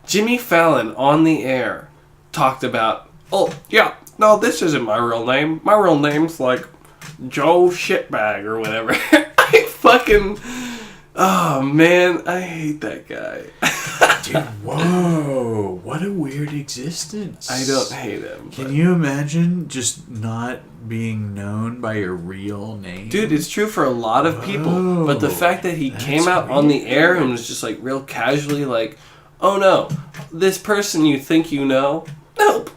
Jimmy Fallon on the air talked about, oh, yeah, no, this isn't my real name. My real name's like Joe Shitbag or whatever. I fucking... Oh, man, I hate that guy. Dude, whoa. What a weird existence. I don't hate him. Can you imagine just not being known by your real name? Dude, it's true for a lot of people. But the fact that he came out on the air and was just like real casually like, oh no, this person you think you know? Nope.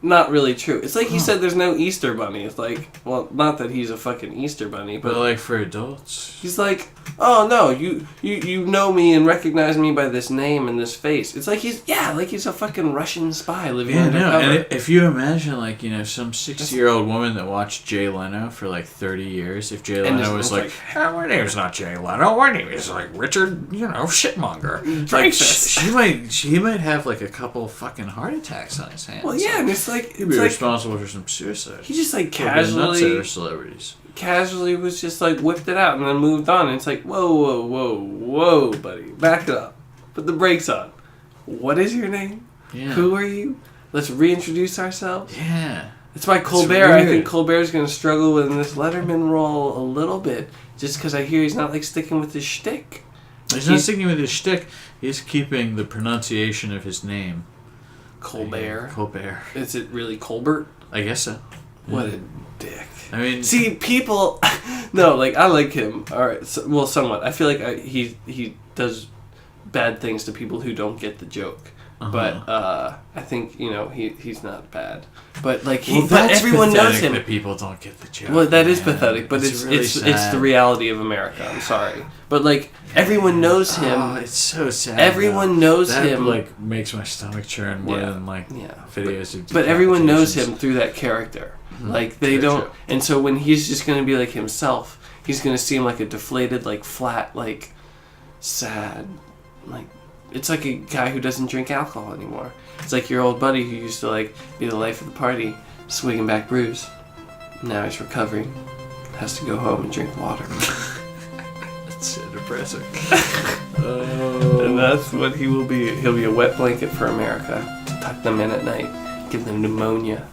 Not really true. It's like he said there's no Easter Bunny. It's like, well, not that he's a fucking Easter Bunny, but like for adults. He's like, oh no, you know me and recognize me by this name and this face. It's like he's a fucking Russian spy living undercover. And if you imagine like, some 60-year-old woman that watched Jay Leno for like 30 years, if Jay Leno was like, oh, my name's not Jay Leno, my name is like Richard, shitmonger. Like, she might have like a couple fucking heart attacks on his hands. Well, yeah, and it's like... He'd be responsible for some suicide. He just like casually... celebrities. Casually was just like whipped it out and then moved on. And it's like, whoa, buddy. Back it up. Put the brakes on. What is your name? Yeah. Who are you? Let's reintroduce ourselves. Yeah. It's why Colbert, I think Colbert's going to struggle with this Letterman role a little bit. Just because I hear he's not like sticking with his shtick. He's not sticking with his shtick. He's keeping the pronunciation of his name. Colbert. Colbert. Is it really Colbert? I guess so. Yeah. What a dick. I mean... See, people... No, like, I like him. All right, well, somewhat. I feel like he does bad things to people who don't get the joke. Uh-huh. But I think, he's not bad. But, like, but everyone knows him. That people don't get the joke. Well, that is pathetic, but it's the reality of America. I'm sorry. But, like, everyone knows him. Oh, it's so sad. Everyone knows him. That, like, makes my stomach churn more than, like, videos of... But everyone knows him through that character. Like, they don't... True. And so when he's just going to be like himself, he's going to seem like a deflated, like, flat, like, sad, like... It's like a guy who doesn't drink alcohol anymore. It's like your old buddy who used to, like, be the life of the party, swigging back brews. Now he's recovering. Has to go home and drink water. That's so depressing. And that's what he will be. He'll be a wet blanket for America to tuck them in at night, give them pneumonia.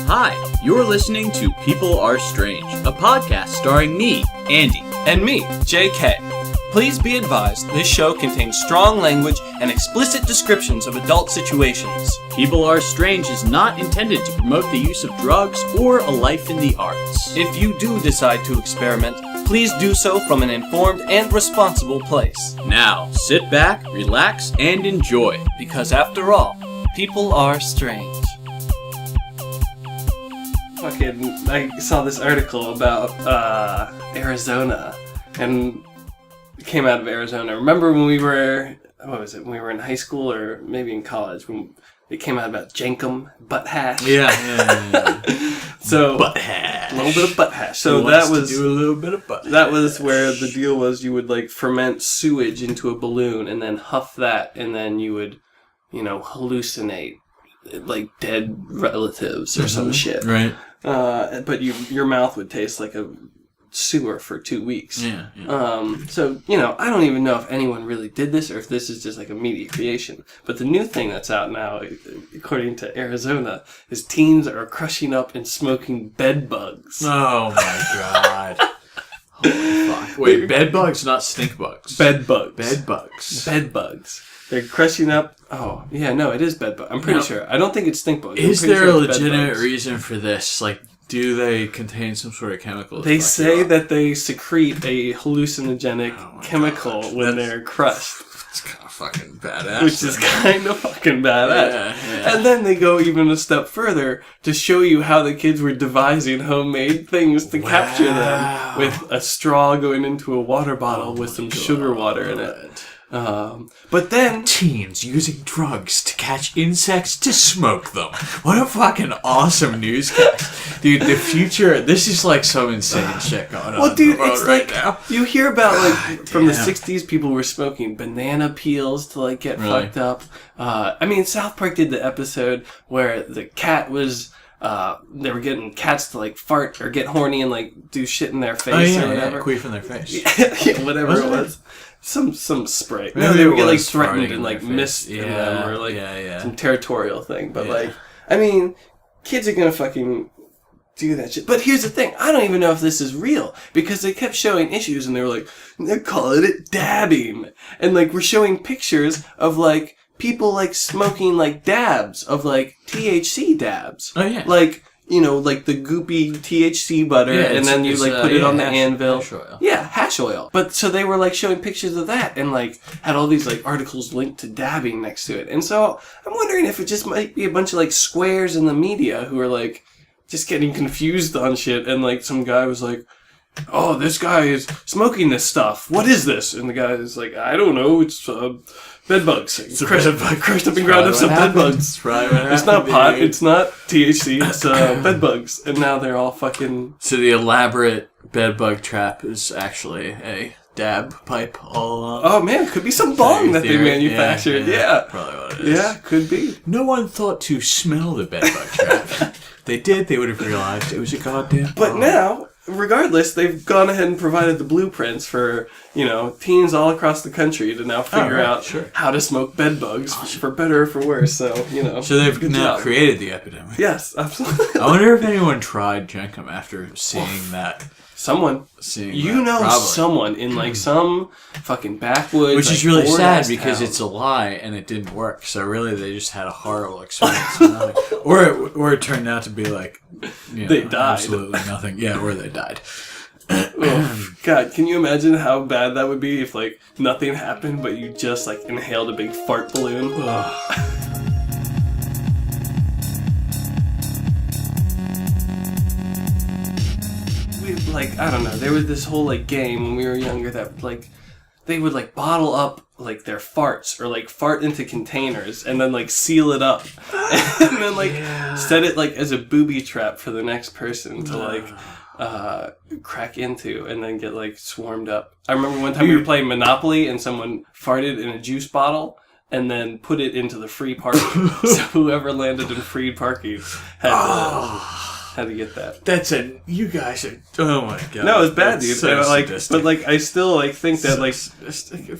Hi, you're listening to People Are Strange, a podcast starring me, Andy. And me, JK. Please be advised, this show contains strong language and explicit descriptions of adult situations. People Are Strange is not intended to promote the use of drugs or a life in the arts. If you do decide to experiment, please do so from an informed and responsible place. Now, sit back, relax, and enjoy. Because after all, people are strange. I saw this article about Arizona, and it came out of Arizona. Remember when we were, when we were in high school or maybe in college, when it came out about Jenkum, butt hash? Yeah. So, butt hash. A little bit of butt hash. So that was... do a little bit of butt That hash. was where the deal was you would, like, ferment sewage into a balloon and then huff that, and then you would, hallucinate, like, dead relatives or some shit. Right. But your mouth would taste like a sewer for 2 weeks. Yeah. So, I don't even know if anyone really did this or if this is just like a media creation. But the new thing that's out now, according to Arizona, is teens are crushing up and smoking bed bugs. Oh my god. Holy fuck. Wait, bed bugs, not stink bugs. Bed bugs. Bed bugs. Bed bugs. They're crushing up. Oh, yeah, no, it is bed bug. I'm pretty sure. I don't think it's stink bugs. Is there a legitimate reason for this? Like, do they contain some sort of chemical? They say that they secrete a hallucinogenic chemical when they're crushed. It's kind of fucking badass. Which is kind of fucking badass. Yeah. And then they go even a step further to show you how the kids were devising homemade things to capture them with a straw going into a water bottle with some sugar water in it. But then... Teens using drugs to catch insects to smoke them. What a fucking awesome newscast. Dude, the future... This is like some insane shit going on. Well, dude, it's right like... now. You hear about, like, from the 60s, people were smoking banana peels to, like, get fucked up. South Park did the episode where the cat was... they were getting cats to like fart or get horny and like do shit in their face or whatever. Queef in their face. Yeah, whatever it was. Some spray. Maybe no, they would get like threatened and like mist in them or like some territorial thing. But like, I mean, kids are gonna fucking do that shit. But here's the thing, I don't even know if this is real because they kept showing issues and they were like, they're calling it dabbing. And like, we're showing pictures of like people like smoking like dabs of like THC dabs. Oh yeah. Like, you know, like the goopy THC butter and then you like put it on the anvil. Hash oil. Yeah, hash oil. But so they were like showing pictures of that and like had all these like articles linked to dabbing next to it. And so I'm wondering if it just might be a bunch of like squares in the media who are like just getting confused on shit, and like some guy was like, oh, this guy is smoking this stuff. What is this? And the guy is like, I don't know. It's bed bugs. Crushed up and ground up some bed bugs. It's not pot. It's not THC. It's bed bugs. And now they're all fucking... So the elaborate bed bug trap is actually a dab pipe all along. Oh man, could be some bong that they manufactured. Yeah. Probably what it is. Yeah, could be. No one thought to smell the bed bug trap. They did, they would have realized it was a goddamn bong. But now, regardless, they've gone ahead and provided the blueprints for, you know, teens all across the country to now figure out how to smoke bed bugs for better or for worse. So, you know. So they've now created the epidemic. Yes, absolutely. I wonder if anyone tried Jenkum after seeing that. Someone. Someone in like some fucking backwoods. Which is really sad because it's a lie and it didn't work. So really they just had a horrible experience. or it turned out to be like, you know, they died. Absolutely nothing. Yeah, or they died. God, can you imagine how bad that would be if like nothing happened but you just like inhaled a big fart balloon? Like, I don't know, there was this whole like game when we were younger that like they would like bottle up like their farts or like fart into containers and then like seal it up and then like set it like as a booby trap for the next person to like crack into and then get like swarmed up. I remember one time we were playing Monopoly and someone farted in a juice bottle and then put it into the free parking. So whoever landed in free parking had to get that. You guys are, oh my god. No, it's bad, dude. So like, but like, I still like think that like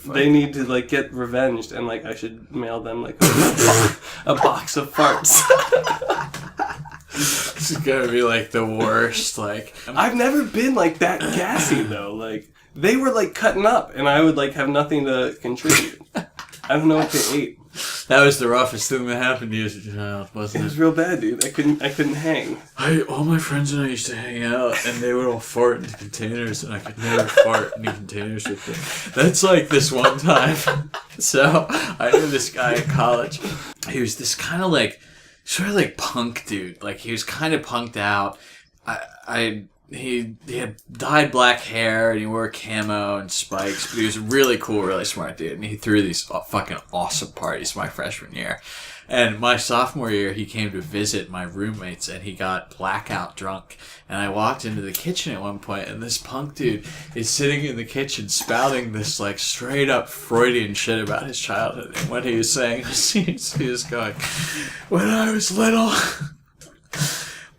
they need to like get revenged, and like I should mail them like a box of farts. This is gonna be like the worst. Like, I've never been like that gassy though. Like they were like cutting up, and I would like have nothing to contribute. I don't know what they ate. That was the roughest thing that happened to you as a child, wasn't it? It was real bad, dude. I couldn't hang. All my friends and I used to hang out, and they would all fart into containers, and I could never fart into containers with them. That's like this one time. So, I knew this guy in college. He was this kind of like, sort of like punk dude. Like, he was kind of punked out. He had dyed black hair and he wore camo and spikes, but he was a really cool, really smart dude. And he threw these fucking awesome parties my freshman year. And my sophomore year, he came to visit my roommates and he got blackout drunk. And I walked into the kitchen at one point and this punk dude is sitting in the kitchen spouting this like straight up Freudian shit about his childhood. And what he was saying was he was going, when I was little...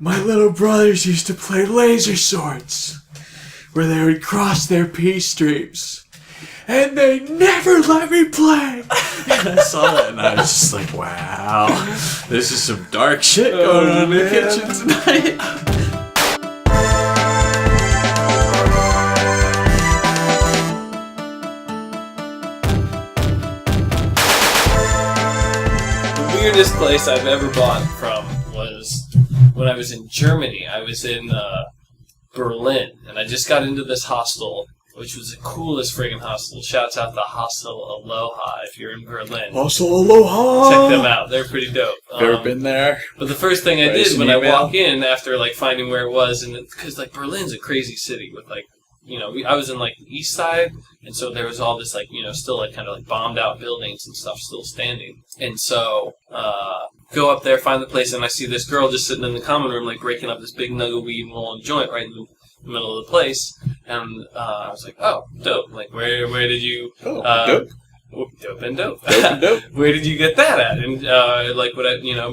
my little brothers used to play laser swords, where they would cross their pee streams, and they never let me play. And I saw that, and I was just like, wow, this is some dark shit going on in the kitchen tonight. The weirdest place I've ever bought from was when I was in Germany. I was in Berlin, and I just got into this hostel, which was the coolest friggin' hostel. Shouts out the Hostel Aloha if you're in Berlin. Hostel Aloha! Check them out. They're pretty dope. Ever been there? But the first thing I did when I walk in, after like finding where it was, and because like Berlin's a crazy city with like, you know, I was in like the east side, and so there was all this like, you know, still like kind of like bombed out buildings and stuff still standing. And so, go up there, find the place, and I see this girl just sitting in the common room, like breaking up this big nug of weed and rolling a joint right in the middle of the place. And I was like, oh, dope. Like, where did you, Dope and dope. Dope and dope. Where did you get that at? And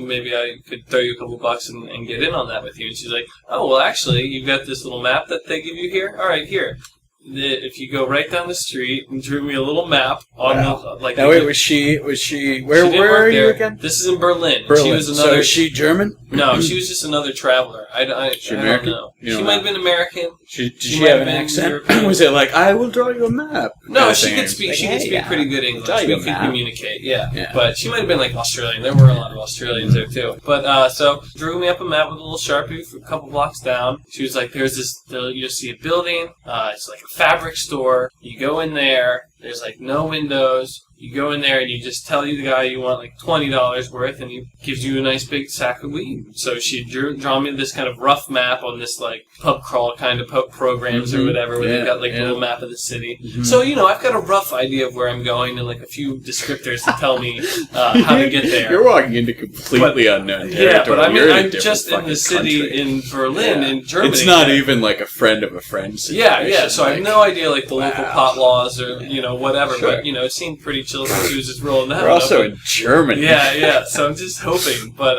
maybe I could throw you a couple bucks and get in on that with you. And she's like, oh, well, actually, you've got this little map that they give you here. All right, here. If you go right down the street and drew me a little map on the Now wait, was she? Where are you again? This is in Berlin. Berlin. She was another. So is she German? No, she was just another traveler. I American? don't know. She might have been American. Did she have an accent? Was it like, I will draw you a map? No, she could speak. She could speak pretty good English. We could communicate. Yeah, but she might have been like Australian. There were a lot of Australians there too. But so drew me up a map with a little Sharpie for a couple blocks down. She was like, "There's this. You'll see a building. It's like a fabric store. You go in there. There's like no windows. You go in there and you just tell the guy you want like $20 worth, and he gives you a nice big sack of weed." So she draw me this kind of rough map on this like pub crawl kind of programs or whatever, where they've got like a little map of the city. So I've got a rough idea of where I'm going and like a few descriptors to tell me how to get there. You're walking into completely unknown territory. Yeah, but I mean, I'm just in the city in Berlin, in Germany. It's not even like a friend of a friend situation. Yeah. So I have no idea like the local pot laws or whatever. Sure. But it seemed pretty chill. She was just rolling down. We're also in Germany. Yeah. So I'm just hoping, but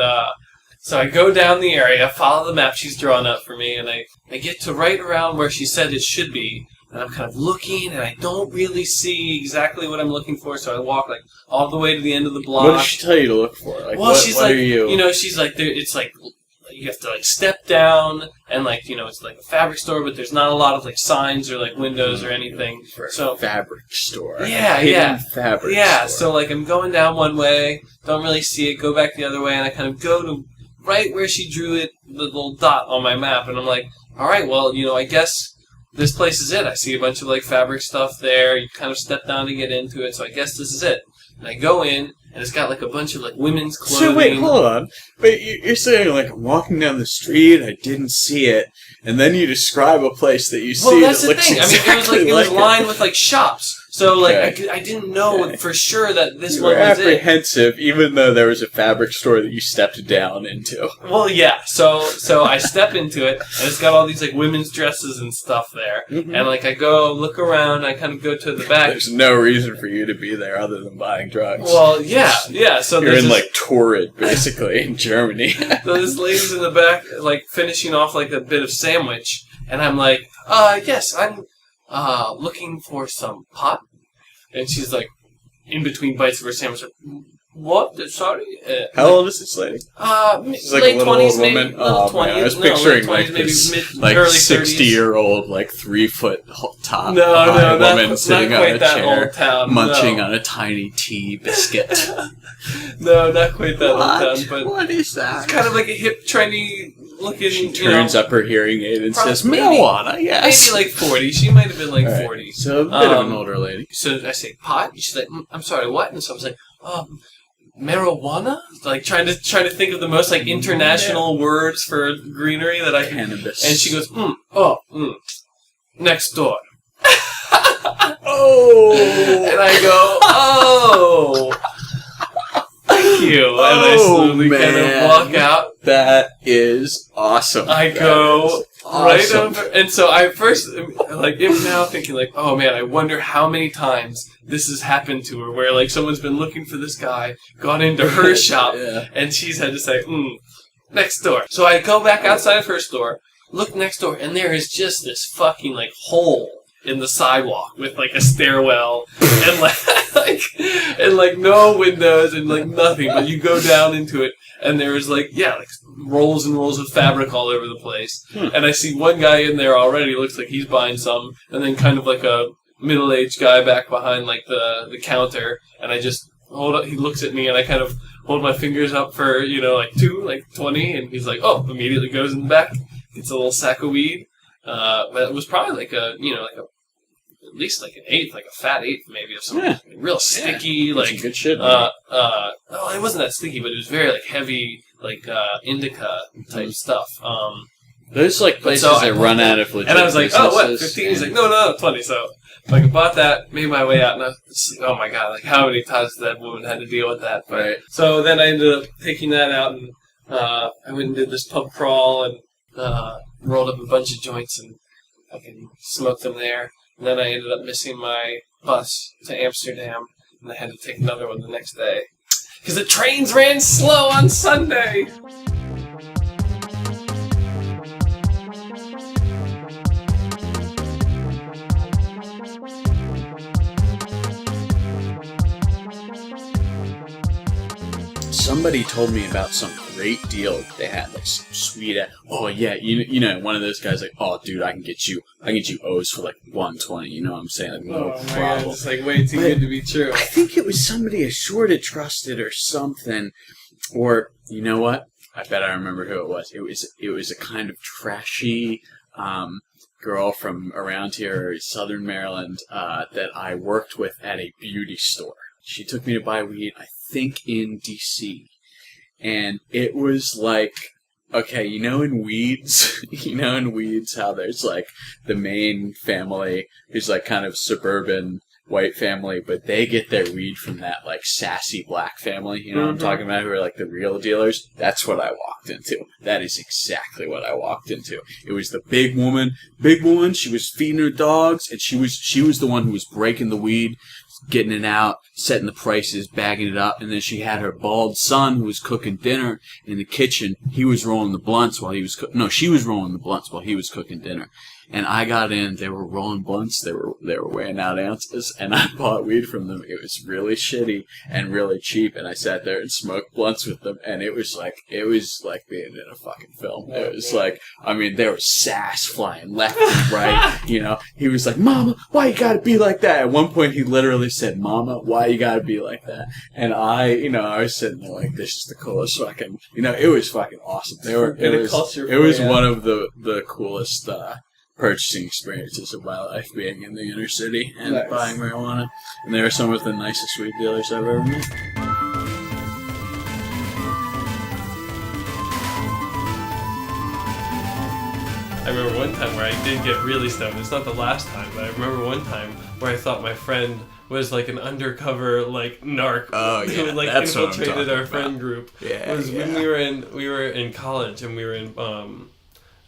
so I go down the area, follow the map she's drawn up for me, and I get to right around where she said it should be, and I'm kind of looking, and I don't really see exactly what I'm looking for, so I walk like all the way to the end of the block. What does she tell you to look for? Like, well, she's what like, are you? She's like, it's like you have to like step down, and like it's like a fabric store, but there's not a lot of like signs or like windows or anything. So fabric store. Yeah. Fabric. Yeah. Store. So like I'm going down one way, don't really see it, go back the other way, and I kind of go to right where she drew it, the little dot on my map, and I'm like, all right, well, I guess this place is it. I see a bunch of like fabric stuff there. You kind of step down to get into it, so I guess this is it. And I go in, and it's got like a bunch of like women's clothing. So wait, hold on. But you're saying like I'm walking down the street, I didn't see it, and then you describe a place that you see. Well, that's that the looks thing. Exactly it was lined with like shops. So like I didn't know for sure that this one was it. You were apprehensive, even though there was a fabric store that you stepped down into. Well, yeah. So I step into it, and it's got all these like women's dresses and stuff there. Mm-hmm. And like I go look around, I kind of go to the back. There's no reason for you to be there other than buying drugs. Well, yeah. So you're in like Torrid, basically, in Germany. So this lady's in the back, like finishing off like a bit of sandwich, and I'm like, yes, I'm looking for some pot. And she's like, in between bites of her sandwich, like, what? Sorry? How old is this lady? She's like late a little 20s, old maybe. woman. Oh, 20s, man. I was picturing late 20s, like this, maybe like early 60-year-old, like 3-foot top no, woman sitting not on quite a that chair, old town, munching on a tiny tea biscuit. No, not quite that old town, but what is that? It's kind of like a hip, trendy looking. She turns up her hearing aid and says, "Marijuana, yes." Maybe like 40. She might have been like 40. So a bit of an older lady. So I say pot. And she's like, "I'm sorry, what?" And so I was like, marijuana? Like trying to think of the most like international words for greenery that I can. Cannabis. And she goes, next door. Oh. And I go, oh. Thank you. And I slowly kind of walk out. That is awesome. I go right over. And so I first, like, am now thinking, like, oh man, I wonder how many times this has happened to her, where, like, someone's been looking for this guy, gone into her shop, and she's had to say, next door. So I go back outside of her store, look next door, and there is just this fucking, like, hole in the sidewalk with like a stairwell and like no windows and like nothing, but you go down into it and there's like rolls and rolls of fabric all over the place. And I see one guy in there already, looks like he's buying some, and then kind of like a middle-aged guy back behind like the counter, and I just hold up, he looks at me and I kind of hold my fingers up for like 20, and he's like, oh, immediately goes in the back, gets a little sack of weed. But it was probably like at least like an eighth, like a fat eighth maybe of something real sticky, like good shit. No, it wasn't that sticky, but it was very like heavy, like indica type stuff. Those like places that run out of legit. And I was like, oh, what, 15? Yeah. He's like, no, 20. So like I bought that, made my way out, and I was like, oh my god, like how many times that woman had to deal with that? But, right. So then I ended up taking that out, and I went and did this pub crawl and rolled up a bunch of joints and I can smoke them there. And then I ended up missing my bus to Amsterdam. and I had to take another one the next day. Because the trains ran slow on Sunday! Somebody told me about some great deal they had, like some sweet. Oh yeah, you know, one of those guys like, oh dude, I can get you O's for like $120. You know what I'm saying? Like, no my problem. God, it's like way too good to be true. I think it was somebody I sort of trusted or something, or you know what? I bet I remember who it was. It was a kind of trashy girl from around here, Southern Maryland, that I worked with at a beauty store. She took me to buy weed, I think in D.C. And it was like, okay, you know in Weeds how there's like the main family who's like kind of suburban white family, but they get their weed from that like sassy black family, you know what I'm talking about, who are like the real dealers. That's what I walked into. That is exactly what I walked into. It was the big woman, she was feeding her dogs, and she was the one who was breaking the weed, getting it out, setting the prices, bagging it up, and then she had her bald son who was cooking dinner in the kitchen. He was rolling the blunts while he was she was rolling the blunts while he was cooking dinner. And I got in, they were rolling blunts, they were weighing out ounces, and I bought weed from them. It was really shitty and really cheap, and I sat there and smoked blunts with them, and it was like being in a fucking film. It was like, I mean, there was sass flying left and right, you know. He was like, Mama, why you gotta be like that? At one point he literally said, Mama, why you gotta be like that? And I was sitting there like, this is the coolest fucking, it was fucking awesome. It was one of the coolest, purchasing experiences of my life, being in the inner city and buying marijuana. And they were some of the nicest weed dealers I've ever met. I remember one time where I did get really stoned. It's not the last time, but I remember one time where I thought my friend was like an undercover like narc who like infiltrated our friend group. When we were in college, and we were in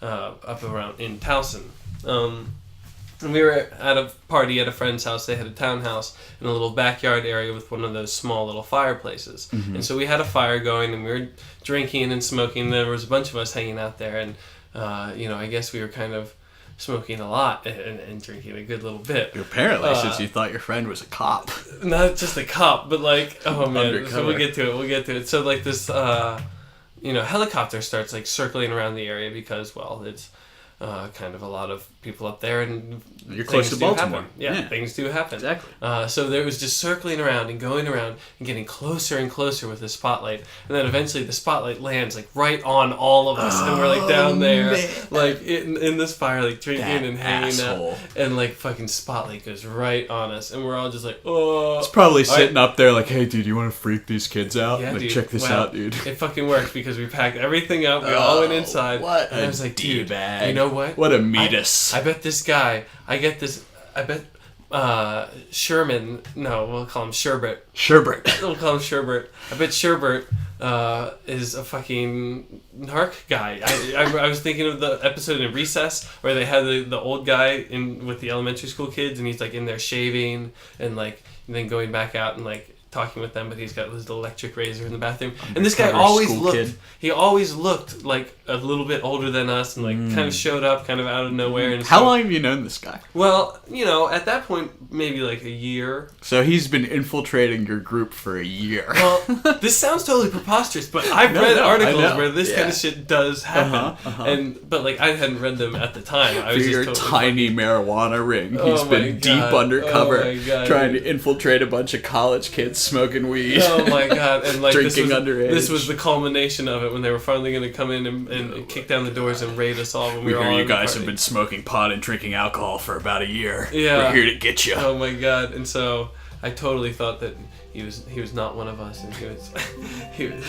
up around in Towson. And we were at a party at a friend's house. They had a townhouse in a little backyard area with one of those small little fireplaces. And so we had a fire going, and we were drinking and smoking. There was a bunch of us hanging out there, and I guess we were kind of smoking a lot and drinking a good little bit. Apparently, since you thought your friend was a cop. Not just a cop, but like, oh man, Undercover. So we'll get to it. So like this, helicopter starts like circling around the area because, well, it's kind of a lot of people up there, and you're close to Baltimore. Yeah, things do happen. Exactly. So there was just circling around and going around and getting closer and closer with the spotlight, and then eventually the spotlight lands like right on all of us, and we're like down there, like in this fire, like drinking and hanging out, and like fucking spotlight goes right on us, and we're all just like, oh. It's probably sitting up there like, hey dude, you want to freak these kids out? Yeah, like, dude. check this out, dude. It fucking worked because we packed everything up. We all went inside. What and I was like, dude, D-bag. you know what? What a meatus. I bet this guy. I bet Sherman. No, we'll call him Sherbert. We'll call him Sherbert. I bet Sherbert is a fucking narc guy. I was thinking of the episode in Recess where they had the old guy in with the elementary school kids, and he's like in there shaving and like and then going back out and like talking with them, but he's got his electric razor in the bathroom. And this guy always looked like a little bit older than us, and like kind of showed up kind of out of nowhere. And how long have you known this guy? Well, at that point, maybe like a year. So he's been infiltrating your group for a year. Well, this sounds totally preposterous, but I've read articles where this kind of shit does happen. But like I hadn't read them at the time. I was through your tiny marijuana ring. He's been deep undercover trying to infiltrate a bunch of college kids smoking weed. Oh my god! And like drinking underage. This was the culmination of it when they were finally going to come in and kick down the doors and raid us all. When we were hear all you guys have been smoking pot and drinking alcohol for about a year. Yeah, we're here to get you. Oh my god! And so I totally thought that he was not one of us, and he was he was.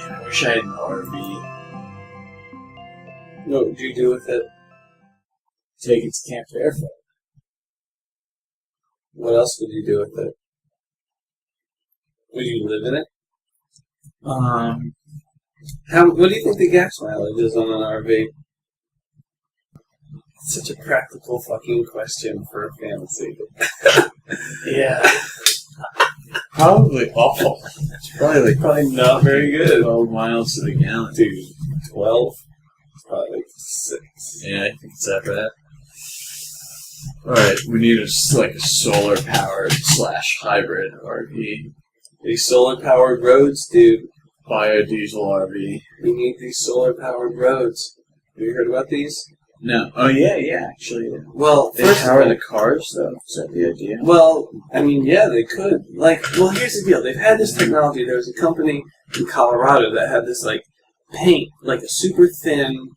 I wish I had an RV. What would you do with it? Take it to Camp Barefoot. What else would you do with it? Would you live in it? What do you think the gas mileage is on an RV? Such a practical fucking question for a fantasy. Yeah. Probably awful. It's probably not very good. 12 miles to the gallon. Dude, 12? It's probably like 6. Yeah, I think it's that bad. Alright, we need a solar-powered / hybrid RV. These solar-powered roads, dude. Biodiesel RV. We need these solar-powered roads. Have you heard about these? No. Oh, yeah, actually. Yeah. Well, They power the cars, though? Is that the idea? Well, I mean, yeah, they could. Here's the deal. They've had this technology. There was a company in Colorado that had this, paint, a super thin,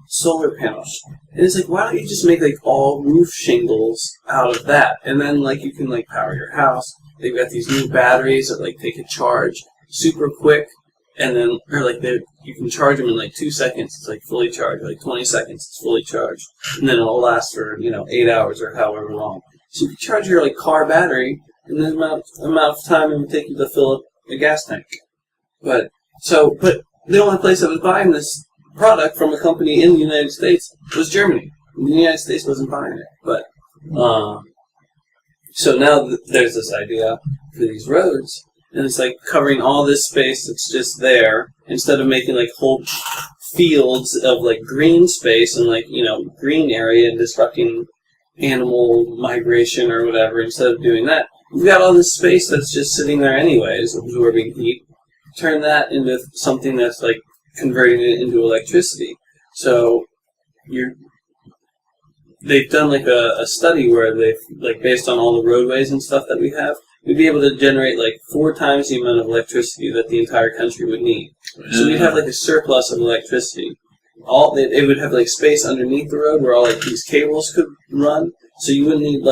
solar panels. And it's why don't you just make, all roof shingles out of that? And then, you can, power your house. They've got these new batteries that, they could charge super quick. And then, you can charge them in 2 seconds. It's fully charged. 20 seconds, it's fully charged. And then it'll last for 8 hours or however long. So you can charge your car battery in the amount of time it would take you to fill up a gas tank. But the only place that was buying this product from a company in the United States was Germany. And the United States wasn't buying it. But so now there's this idea for these roads. And it's covering all this space that's just there, instead of making whole fields of green space and green area and disrupting animal migration or whatever. Instead of doing that, we've got all this space that's just sitting there anyways, absorbing heat. Turn that into something that's converting it into electricity. So they've done a study where they've based on all the roadways and stuff that we have. We'd be able to generate 4 times the amount of electricity that the entire country would need. So we'd have a surplus of electricity. It would have space underneath the road where all these cables could run. So you wouldn't need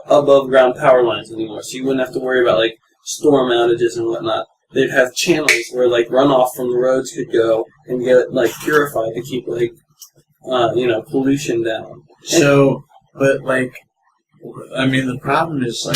above ground power lines anymore. So you wouldn't have to worry about storm outages and whatnot. They'd have channels where runoff from the roads could go and get purified to keep pollution down. So, but the problem is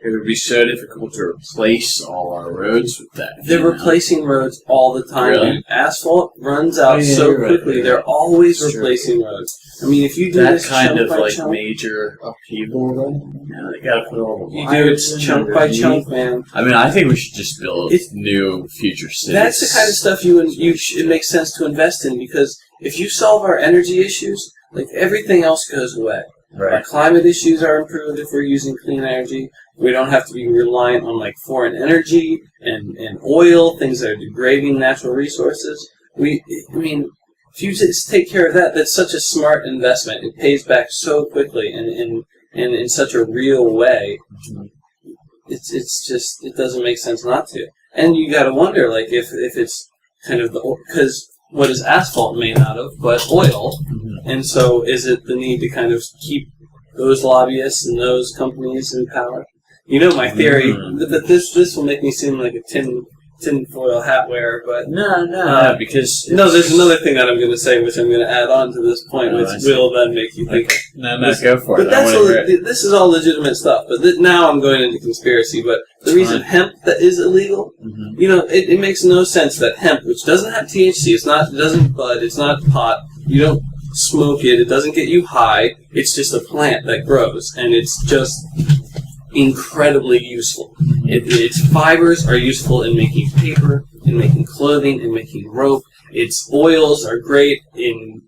it would be so difficult to replace all our roads with that. They're replacing roads all the time. Really? Asphalt runs out so quickly. Right. They're always replacing roads. I mean, if you do that this kind of chunk, major upheaval, they gotta put all the you do it chunk by chunk, man. I think we should just build new future cities. That's the kind of stuff it makes sense to invest in, because if you solve our energy issues, everything else goes away. Right. Our climate issues are improved if we're using clean energy. We don't have to be reliant on foreign energy and oil, things that are degrading natural resources. If you just take care of that, that's such a smart investment. It pays back so quickly and in such a real way. It doesn't make sense not to. And you got to wonder if it's kind of because what is asphalt made out of but oil? And so is it the need to kind of keep those lobbyists and those companies in power? My theory, that this will make me seem like a tinfoil hat wearer, but... No, because... No, there's another thing that I'm going to say, which I'm going to add on to this point, which will then make you think... Okay. No, go for it. But this is all legitimate stuff, but now I'm going into conspiracy, but the reason hemp that is illegal, it makes no sense that hemp, which doesn't have THC, it doesn't bud, it's not pot, you don't smoke it doesn't get you high, it's just a plant that grows, and it's just incredibly useful. Its fibers are useful in making paper, in making clothing, in making rope. Its oils are great in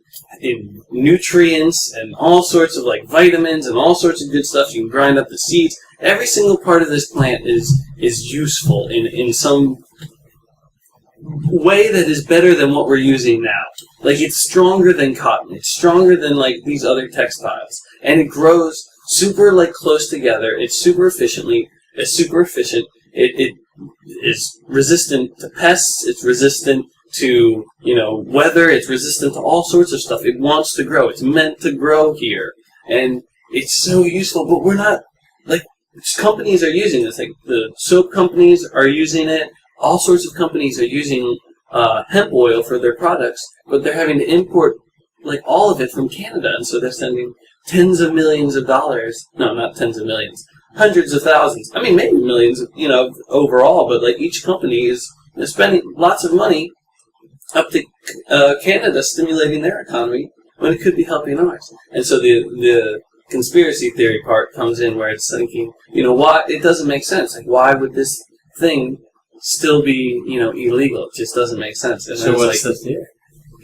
nutrients and all sorts of vitamins and all sorts of good stuff. You can grind up the seeds. Every single part of this plant is useful in some way that is better than what we're using now. It's stronger than cotton. It's stronger than these other textiles, and it grows super close together. It's super efficient. It is resistant to pests. It's resistant to weather. It's resistant to all sorts of stuff. It wants to grow. It's meant to grow here, and it's so useful. But we're not companies are using this. The soap companies are using it. All sorts of companies are using hemp oil for their products, but they're having to import all of it from Canada, and so they're sending tens of millions of dollars. No, not tens of millions. Hundreds of thousands. Maybe millions, overall, but each company is spending lots of money up to Canada stimulating their economy when it could be helping ours. And so the conspiracy theory part comes in where it's thinking, why it doesn't make sense. Like, why would this thing still be, illegal? It just doesn't make sense. And so what's the theory?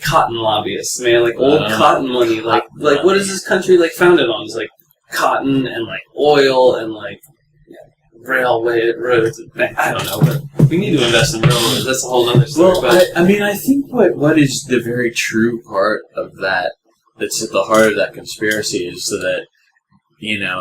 Cotton lobbyists, man, like old cotton money. Like what is this country founded on? It's like cotton and oil and railway roads. I don't know, but we need to invest in railroads. That's a whole other story. Well, I think what is the very true part of that, that's at the heart of that conspiracy, is that,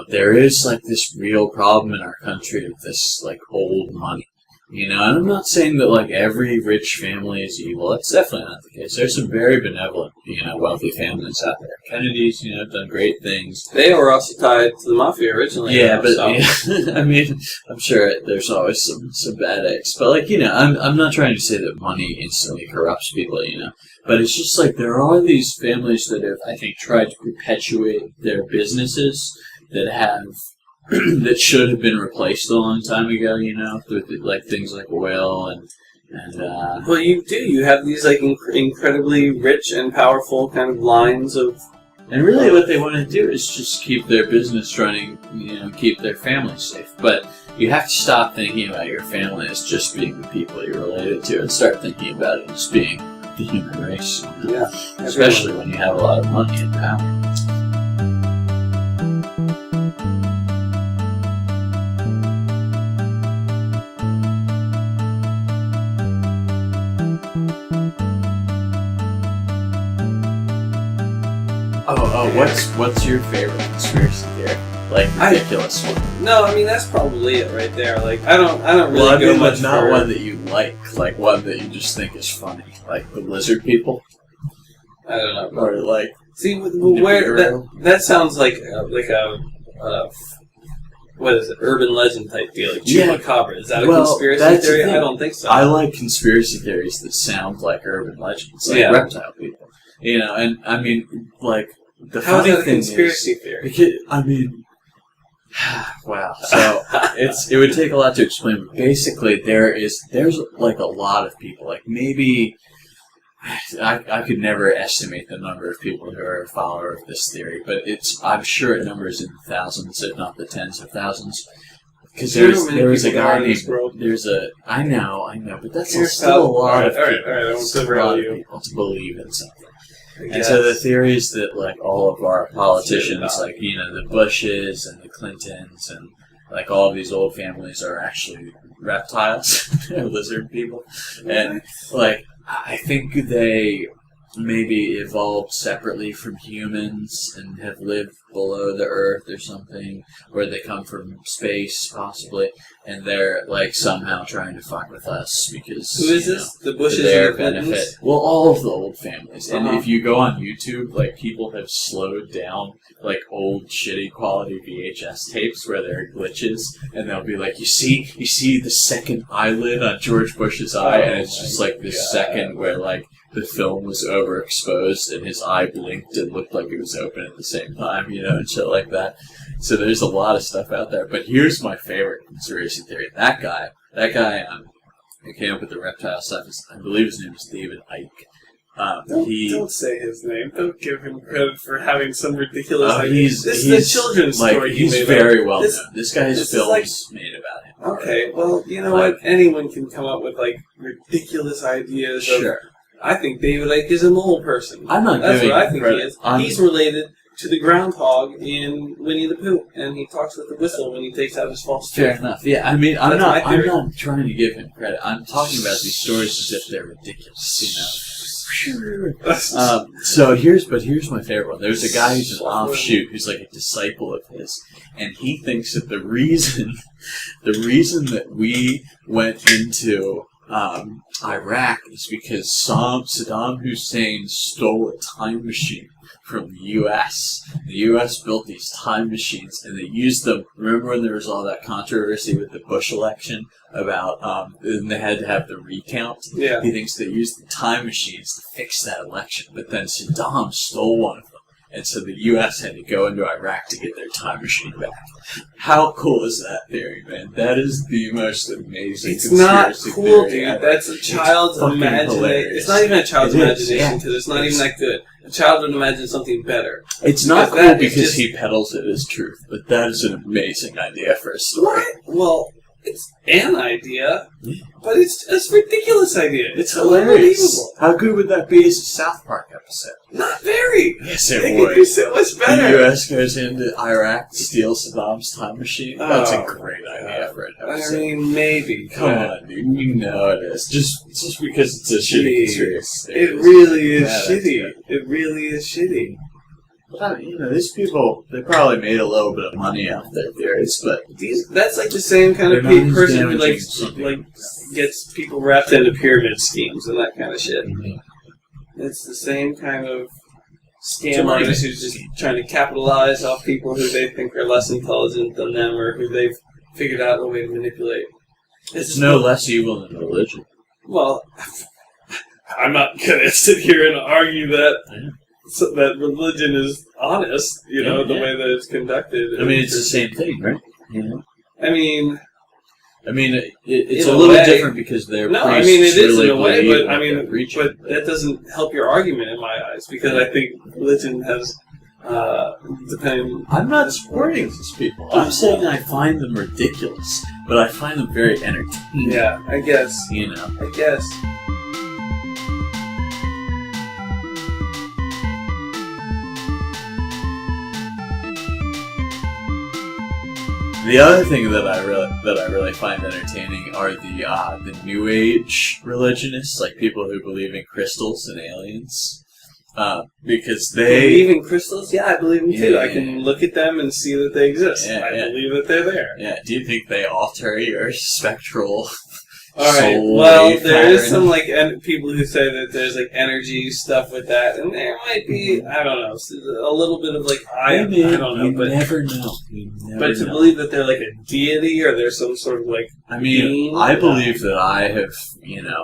there is this real problem in our country of this old money. And I'm not saying that every rich family is evil. That's definitely not the case. There's some very benevolent, wealthy families out there. Kennedy's, have done great things. They were also tied to the mafia originally. Yeah, but I'm sure there's always some bad eggs. But I'm not trying to say that money instantly corrupts people. But it's just there are these families that have, I think, tried to perpetuate their businesses that have. That should have been replaced a long time ago, with things like oil and well, you do. You have these incredibly rich and powerful kind of lines of. And really, what they want to do is just keep their business running, keep their family safe. But you have to stop thinking about your family as just being the people you're related to, and start thinking about it as being the human race. Yeah, especially when you have a lot of money and power. What's your favorite conspiracy theory? Ridiculous one. No, that's probably it right there. I don't really go much not for... one that you like one that you just think is funny, like the lizard people. I don't know. Or see where that sounds like a what is it? Urban legend type deal, chupacabra. Is that a conspiracy theory? I don't think so. I like conspiracy theories that sound like urban legends, reptile people. And the How funny is that a thing conspiracy is, theory? Because, wow. So it would take a lot to explain. But basically, there's a lot of people. Maybe I could never estimate the number of people who are a follower of this theory, but I'm sure it numbers in the thousands, if not the tens of thousands. Because there was a guy named. I know, but that's still a lot of people to believe in something. And so the theory is that all of our politicians, the Bushes and the Clintons and all of these old families are actually reptiles, lizard people, and I think they maybe evolved separately from humans and have lived below the earth or something, or they come from space possibly, and they're somehow trying to fuck with us because who is this? The Bushes their and the benefit. Clintons? Well, all of the old families, and if you go on YouTube, people have slowed down old shitty quality VHS tapes where there are glitches, and they'll be you see the second eyelid on George Bush's eye, and it's just this second where the film was overexposed and his eye blinked and looked like it was open at the same time, and shit like that. So there's a lot of stuff out there. But here's my favorite conspiracy theory. That guy who came up with the reptile stuff, I believe his name is David Icke. Don't say his name. Don't give him credit for having some ridiculous idea. This is a children's story. He's very well known. This guy has films made about him. Okay, well, you know what? Anyone can come up with ridiculous ideas. Sure. I think David Icke is a mole person. I'm not That's giving what I think credit. he is. He's related to the groundhog in Winnie the Pooh, and he talks with the whistle when he takes out his false teeth. Fair enough. Yeah, I'm not trying to give him credit. I'm talking about these stories as if they're ridiculous, So here's my favorite one. There's a guy who's an offshoot, who's a disciple of his, and he thinks that the reason that we went into Iraq is because Saddam Hussein stole a time machine from the U.S. The U.S. built these time machines, and they used them. Remember when there was all that controversy with the Bush election about, and they had to have the recount? Yeah. He thinks they used the time machines to fix that election, but then Saddam stole one of them. And so the U.S. had to go into Iraq to get their time machine back. How cool is that theory, man? That is the most amazing It's not conspiracy cool, theory dude. ever. That's a child's imagination. It's not even a child's imagination because it's not even that good. A child would imagine something better. It's not Because cool because he peddles it as truth, but that is an amazing idea for a story. Well, it's an idea, but it's a ridiculous idea. It's hilarious. Unbelievable. How good would that be as a South Park episode? Not very. Yes, It could be so much better. The U.S. goes into Iraq to steal Saddam's time machine. That's a great idea for an episode. I mean, maybe. Come on, dude. You know it is. Just because it's a shitty conspiracy. It really is shitty. It really is shitty. Well, these people, they probably made a little bit of money off their theories, but... That's like the same kind of person who like gets people wrapped into pyramid schemes and that kind of shit. Mm-hmm. It's the same kind of scam artist who's just trying to capitalize off people who they think are less intelligent than them or who they've figured out a way to manipulate. It's no less evil than religion. Well, I'm not going to sit here and argue that... Yeah. So that religion is honest, the way that it's conducted. I mean, it's the same thing, right? Yeah. I mean, it's a little different because they're no. priests. I mean, it is really in a way, but but that doesn't help your argument in my eyes because I think religion has, depending. I'm not supporting these people. I'm saying I find them ridiculous, but I find them very entertaining. Yeah, I guess. I guess. The other thing that I really find entertaining are the New Age religionists, like people who believe in crystals and aliens, because they believe in crystals. Yeah, I believe in too. Yeah. I can look at them and see that they exist. Yeah, I believe that they're there. Yeah. Do you think they alter your spectral? All right. Well, there is some people who say that there's energy stuff with that, and there might be I don't know a little bit of I don't know, you but never know. But to believe that they're a deity or there's some sort of being, I believe that I have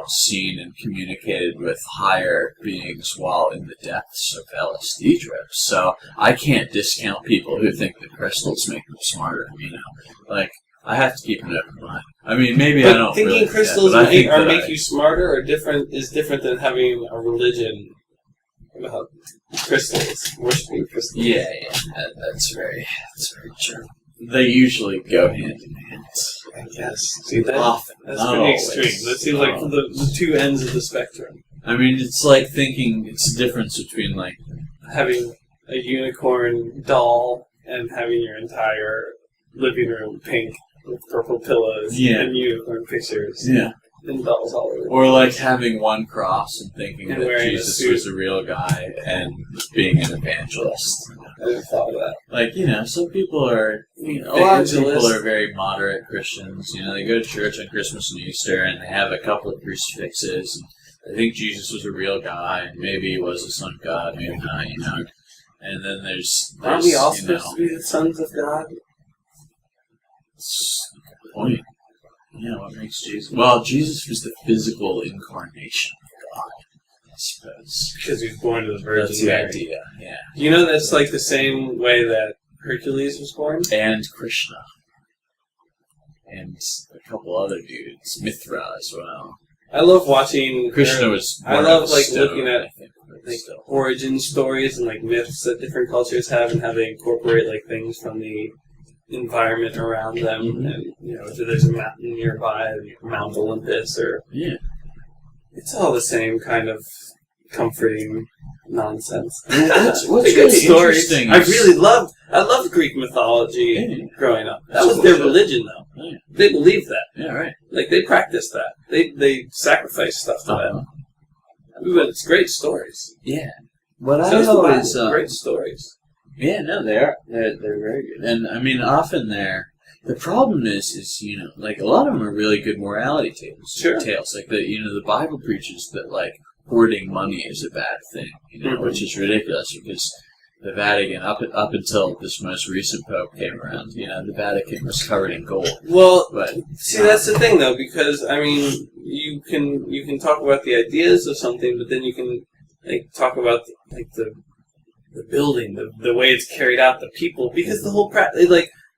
seen and communicated with higher beings while in the depths of LSD trips. So I can't discount people who think that crystals make them smarter. I have to keep an open mind. I mean, maybe I don't thinking really crystals make you smarter or is different than having a religion about crystals, worshiping crystals. Yeah, that's very true. They usually go hand in hand. I guess. See, that's pretty always. extreme. That seems like the two ends of the spectrum. I mean, it's like thinking it's the difference between having a unicorn doll and having your entire living room pink with purple pillows and unicorn pictures. Yeah. And dolls all over. Or having one cross and thinking and that Jesus was a real guy and being an evangelist. I never thought of that. Some people are, a lot of people are very moderate Christians. They go to church on Christmas and Easter and they have a couple of crucifixes. And they think Jesus was a real guy and maybe he was the Son of God, maybe not, And then there's aren't we all supposed to be the sons of God? That's a good point. Yeah, what makes Jesus? Well, Jesus was the physical incarnation of God, I suppose. Because he was born to the Virgin That's the Mary. idea, yeah. That's the same way that Hercules was born? And Krishna. And a couple other dudes. Mithra as well. I love watching... Krishna was I love, looking at origin stories and, myths that different cultures have and how they incorporate, things from the environment around them, and if there's a mountain nearby, Mount Olympus, or it's all the same kind of comforting nonsense. What's really interesting? I loved Greek mythology growing up. That was their religion, though. Yeah. They believed that. Yeah, right. They practiced that. They sacrificed stuff to that. But it's great stories. Yeah. What I always great stories. Yeah, no, they are. They're very good. And, I mean, often the problem is, a lot of them are really good morality tales. Sure. Tales. The Bible preaches that, hoarding money is a bad thing, which is ridiculous because the Vatican, up until this most recent Pope came around, the Vatican was covered in gold. Well, that's the thing, though, because, I mean, you can talk about the ideas of something, but then you can, talk about, the building, the way it's carried out, the people, because the whole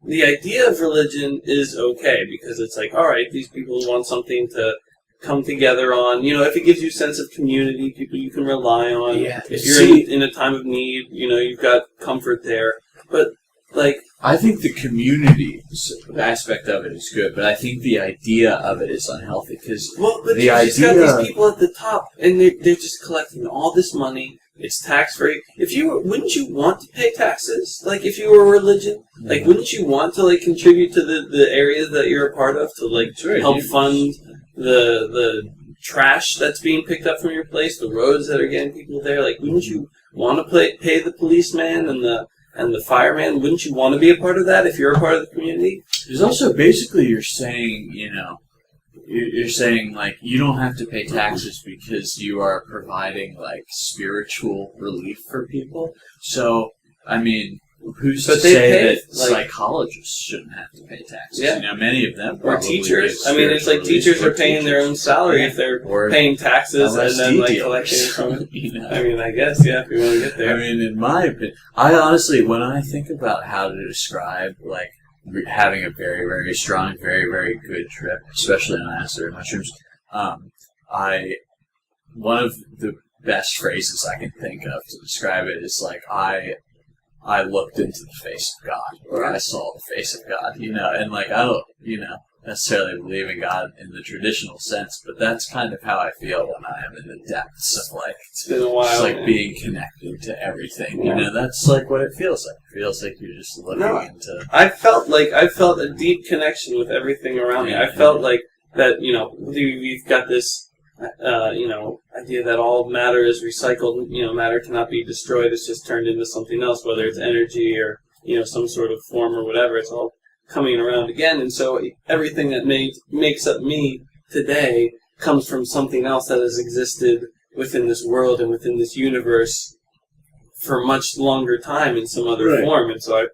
the idea of religion is okay because it's all right, these people want something to come together on. If it gives you a sense of community, people you can rely on. Yeah. If you're in a time of need, you've got comfort there. But, I think the community aspect of it is good, but I think the idea of it is unhealthy because you just got these people at the top, and they're just collecting all this money. It's tax free. Wouldn't you want to pay taxes? If you were a religion, wouldn't you want to contribute to the areas that you're a part of to help fund the trash that's being picked up from your place, the roads that are getting people there? Wouldn't you want to pay the policeman and the fireman? Wouldn't you want to be a part of that if you're a part of the community? There's also basically you're saying, you're saying you don't have to pay taxes because you are providing spiritual relief for people. So, I mean, who's to say that psychologists shouldn't have to pay taxes? Yeah. Many of them or teachers. I mean, it's teachers are paying their own salary if they're paying taxes and then collecting from it. I mean, I guess if we want to get there. I mean, in my opinion, I honestly, when I think about how to describe having a very, very strong, very, very good trip, especially on acid or mushrooms, one of the best phrases I can think of to describe it is I looked into the face of God, or I saw the face of God, and I don't, necessarily believe in God in the traditional sense, but that's kind of how I feel when I am in the depths of it's been a while, just being connected to everything. That's what it feels like. It feels like you're just looking into. I felt a deep connection with everything around me. I felt that we've got this idea that all matter is recycled. Matter cannot be destroyed. It's just turned into something else, whether it's energy or some sort of form or whatever. It's all coming around again, and so everything that makes up me today comes from something else that has existed within this world and within this universe for much longer time in some other form. And so I,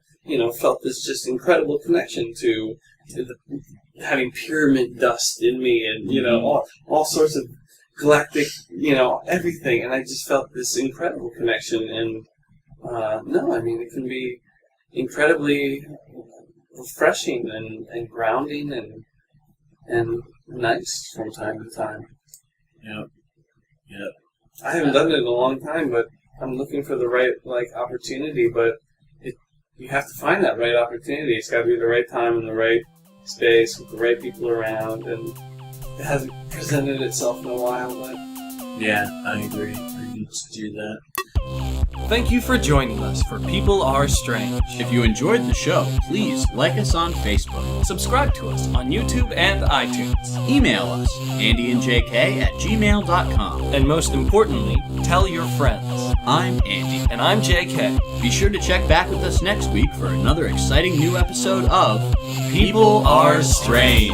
felt this just incredible connection to having pyramid dust in me, and all sorts of galactic, everything. And I just felt this incredible connection. And it can be incredibly refreshing and grounding and nice from time to time. Yep. I haven't done it in a long time, but I'm looking for the right opportunity. But you have to find that right opportunity. It's got to be the right time and the right space with the right people around, and it hasn't presented itself in a while. But yeah, I agree. I need to do that. Thank you for joining us for People Are Strange. If you enjoyed the show, please like us on Facebook. Subscribe to us on YouTube and iTunes. Email us, andyandjk@gmail.com. And most importantly, tell your friends. I'm Andy. And I'm JK. Be sure to check back with us next week for another exciting new episode of People Are Strange.